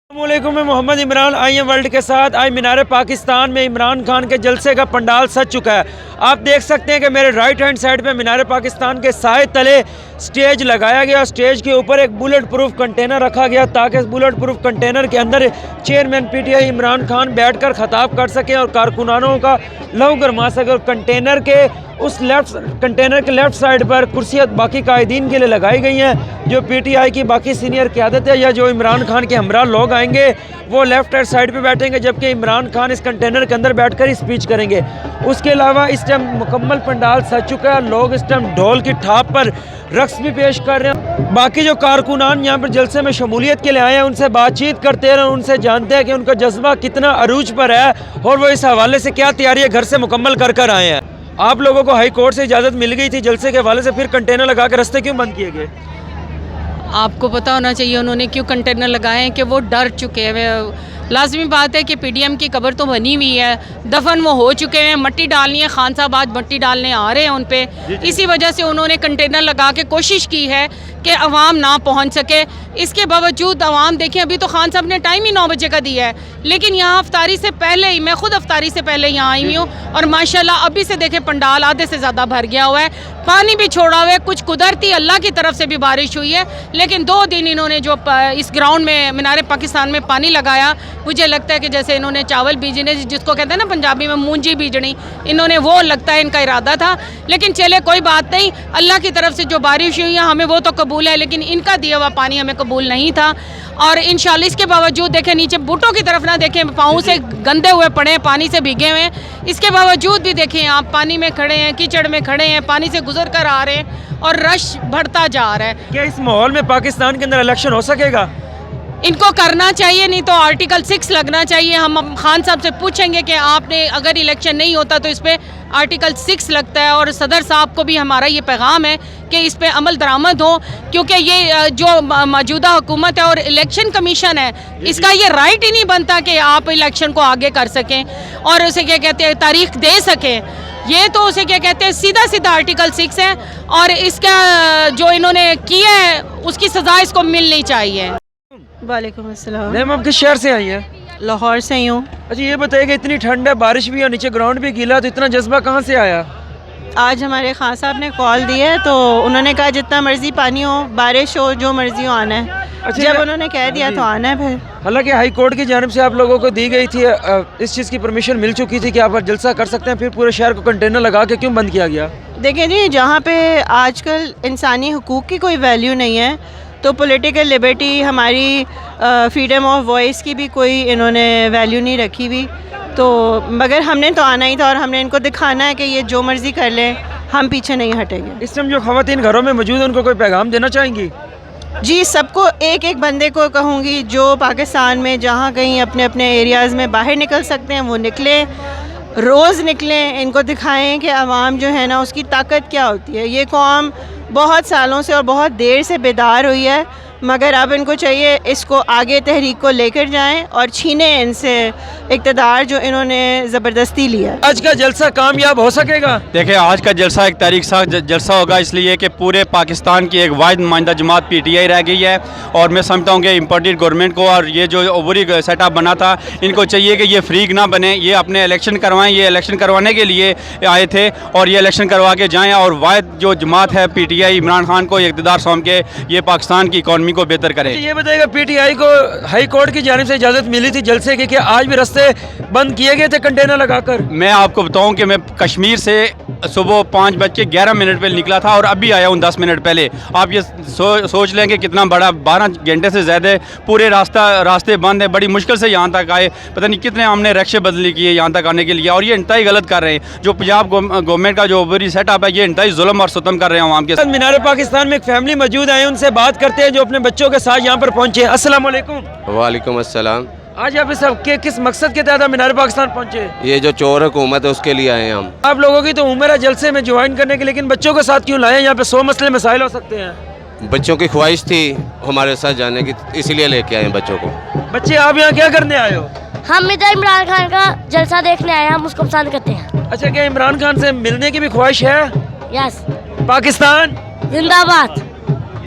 अस्सलामुअलैकुम, मैं Mohammad Imran I am world के साथ। आज मीनार पाकिस्तान में इमरान खान के जलसे का पंडाल सज चुका है। आप देख सकते हैं कि मेरे राइट हैंड साइड पे मीनार पाकिस्तान के साए तले स्टेज लगाया गया। स्टेज के ऊपर एक बुलेट प्रूफ कंटेनर रखा गया ताकि इस बुलेट प्रूफ कंटेनर के अंदर चेयरमैन पीटीआई इमरान खान बैठकर खिताब कर सकें और कारकुनानों का लहू गरमा सके। और कंटेनर के लेफ़्ट साइड पर कुर्सियाँ बाकी कायदीन के लिए लगाई गई हैं। जो पीटीआई की बाकी सीनियर क़यादत है या जो इमरान खान के हमरा लोग आएंगे वो लेफ़्ट हैंड साइड पे बैठेंगे, जबकि इमरान खान इस कंटेनर के अंदर बैठकर ही स्पीच करेंगे। उसके अलावा इस टाइम मुकम्मल पंडाल सज चुका है। लोग इस टाइम ढोल की थाप पर रक्स भी पेश कर रहे हैं। बाकी जो कारकुनान यहाँ पर जलसे में शमूलियत के लिए आए हैं उनसे बातचीत करते हैं, उनसे जानते हैं कि उनका जज्बा कितना अरूज पर है और वो इस हवाले से क्या तैयारियाँ घर से मुकम्मल कर कर आए हैं। आप लोगों को हाई कोर्ट से इजाज़त मिल गई थी जलसे के हवाले से, फिर कंटेनर लगा के रास्ते क्यों बंद किए गए? आपको पता होना चाहिए उन्होंने क्यों कंटेनर लगाए हैं कि वो डर चुके हैं। लाजमी बात है कि पीडीएम की कब्र तो बनी हुई है, दफन वो हो चुके हैं, मट्टी डालनी है, खान साहब आज मट्टी डालने आ रहे हैं उन पे। इसी वजह से उन्होंने कंटेनर लगा के कोशिश की है कि अवाम ना पहुंच सके। इसके बावजूद अवाम देखें, अभी तो खान साहब ने टाइम ही 9 बजे का दिया है, लेकिन यहाँ अफ्तारी से पहले ही, मैं खुद अफ्तारी से पहले यहाँ आई हुई हूँ और माशाल्लाह अभी से देखें पंडाल आधे से ज़्यादा भर गया हुआ है। पानी भी छोड़ा हुआ है, कुछ कुदरती अल्लाह की तरफ से भी बारिश हुई है, लेकिन 2 दिन इन्होंने जो इस ग्राउंड में मीनार पाकिस्तान में पानी लगाया, मुझे लगता है कि जैसे इन्होंने चावल बीजने, जिसको कहते हैं ना पंजाबी में मूंजी बीजनी, इन्होंने वो लगता है इनका इरादा था। लेकिन चले कोई बात नहीं, अल्लाह की तरफ से जो बारिश हुई है हमें वो तो कबूल है, लेकिन इनका दिया हुआ पानी हमें कबूल नहीं था। और इंशाल्लाह इसके बावजूद देखें, नीचे बूटों की तरफ ना देखें, पाँव से गंदे हुए पड़े हैं, पानी से भीगे हुए हैं। इसके बावजूद भी देखें आप पानी में खड़े हैं, कीचड़ में खड़े हैं, पानी से गुजर कर आ रहे हैं और रश बढ़ता जा रहा है। क्या इस माहौल में पाकिस्तान के अंदर इलेक्शन हो सकेगा? इनको करना चाहिए, नहीं तो आर्टिकल 6 लगना चाहिए। हम खान साहब से पूछेंगे कि आपने अगर इलेक्शन नहीं होता तो इस पर आर्टिकल 6 लगता है। और सदर साहब को भी हमारा ये पैगाम है कि इस पर अमल दरामद हो, क्योंकि ये जो मौजूदा हुकूमत है और इलेक्शन कमीशन है, इसका ये राइट ही नहीं बनता कि आप इलेक्शन को आगे कर सकें और उसे क्या कहते हैं तारीख दे सकें। ये तो उसे क्या कहते हैं सीधा सीधा आर्टिकल 6 है और इसका जो इन्होंने किया है उसकी सज़ा इसको मिलनी चाहिए। वालेकुम अस्सलाम। मैम आप किस शहर से आई हैं? लाहौर से ही हूँ। अच्छा ये बताइए कि इतनी ठंड है, बारिश भी है, नीचे ग्राउंड भी गीला, तो इतना जज्बा कहाँ से आया? आज हमारे खान साहब ने कॉल दी है तो उन्होंने कहा जितना मर्जी पानी हो, बारिश हो, जो मर्जी हो आना है। अच्छा, जब उन्होंने कह दिया तो आना है फिर। हालांकि हाई कोर्ट की जानिब से आप लोगों को दी गई थी, इस चीज़ की परमिशन मिल चुकी थी कि आप जलसा कर सकते हैं, फिर पूरे शहर को कंटेनर लगा के क्यों बंद किया गया? देखें जी, जहाँ पे आजकल इंसानी हुकूक की कोई वैल्यू नहीं है तो पॉलिटिकल लिबर्टी, हमारी फ्रीडम ऑफ वॉइस की भी कोई इन्होंने वैल्यू नहीं रखी हुई। तो मगर हमने तो आना ही था और हमने इनको दिखाना है कि ये जो मर्ज़ी कर लें, हम पीछे नहीं हटेंगे। इस टाइम जो ख़वातीन घरों में मौजूद हैं उनको कोई पैगाम देना चाहेंगी? जी, सबको एक एक बंदे को कहूँगी जो पाकिस्तान में जहाँ कहीं अपने अपने एरियाज़ में बाहर निकल सकते हैं वो निकलें, रोज़ निकलें, इनको दिखाएं कि आवाम जो है ना उसकी ताकत क्या होती है। ये कौम बहुत सालों से और बहुत देर से बेदार हुई है, मगर अब इनको चाहिए इसको आगे तहरीक को लेकर जाएं और छीनें इनसे इक़्तिदार जो इन्होंने ज़बरदस्ती लिया। आज का जलसा कामयाब हो सकेगा? देखिए, आज का जलसा एक तारीख सा जलसा होगा, इसलिए कि पूरे पाकिस्तान की एक वाहिद नुमाइंदा जमात पीटीआई रह गई है। और मैं समझता हूँ कि इम्पोर्टेड गवर्नमेंट को और ये जो ओवरी सेटअप बना था, इनको चाहिए कि ये फ्रीक ना बने, ये अपने इलेक्शन करवाएं। ये इलेक्शन करवाने के लिए आए थे और ये इलेक्शन करवा के जाएँ और वाहिद जो जमात है पीटीआई, इमरान खान को इक़्तिदार सौंप के ये पाकिस्तान की इकॉनमी को बेहतर करे। ये बताइएगा, पीटीआई को हाई कोर्ट की जानिब से इजाज़त मिली थी जलसे की, कि आज भी रास्ते बंद किए गए थे कंटेनर लगाकर? मैं आपको बताऊं कि मैं कश्मीर से सुबह 5:11 पे निकला था और अभी आया हूँ 10 मिनट पहले। आप ये सोच लें कि कितना बड़ा, 12 घंटे से ज़्यादा पूरे रास्ते बंद है। बड़ी मुश्किल से यहाँ तक आए, पता नहीं कितने हमने रिक्शे बदली किए यहाँ तक आने के लिए, और ये इंतहाई गलत कर रहे हैं। जो पंजाब गवर्नमेंट का जो ओवरी सेटअप है, ये इंतहाई जुल्म और सितम कर रहे हैं आवाम के साथ। मीनार पाकिस्तान में एक फैमिली मौजूद है, उनसे बात करते हैं जो अपने बच्चों के साथ यहाँ पर पहुँचे। अस्सलाम वालेकुम। वालेकुम अस्सलाम। आज आप इस किस मकसद के तहत मीनार पाकिस्तान पहुँचे? ये जो चोर हुकूमत है उसके लिए आए हैं हम। आप लोगों की तो उम्र है जलसे में ज्वाइन करने की, लेकिन बच्चों के साथ क्यों लाए? यहाँ पे 100 मसले मसाइल हो सकते हैं। बच्चों की ख्वाहिश थी हमारे साथ जाने की, इसलिए लेके आए हैं बच्चों को। बच्चे, आप यहाँ क्या करने आए हो? हम इधर इमरान खान का जलसा देखने आए हैं, हम उसको पसंद करते हैं। अच्छा, क्या इमरान खान से मिलने की भी ख्वाहिश है? यस। पाकिस्तान जिंदाबाद।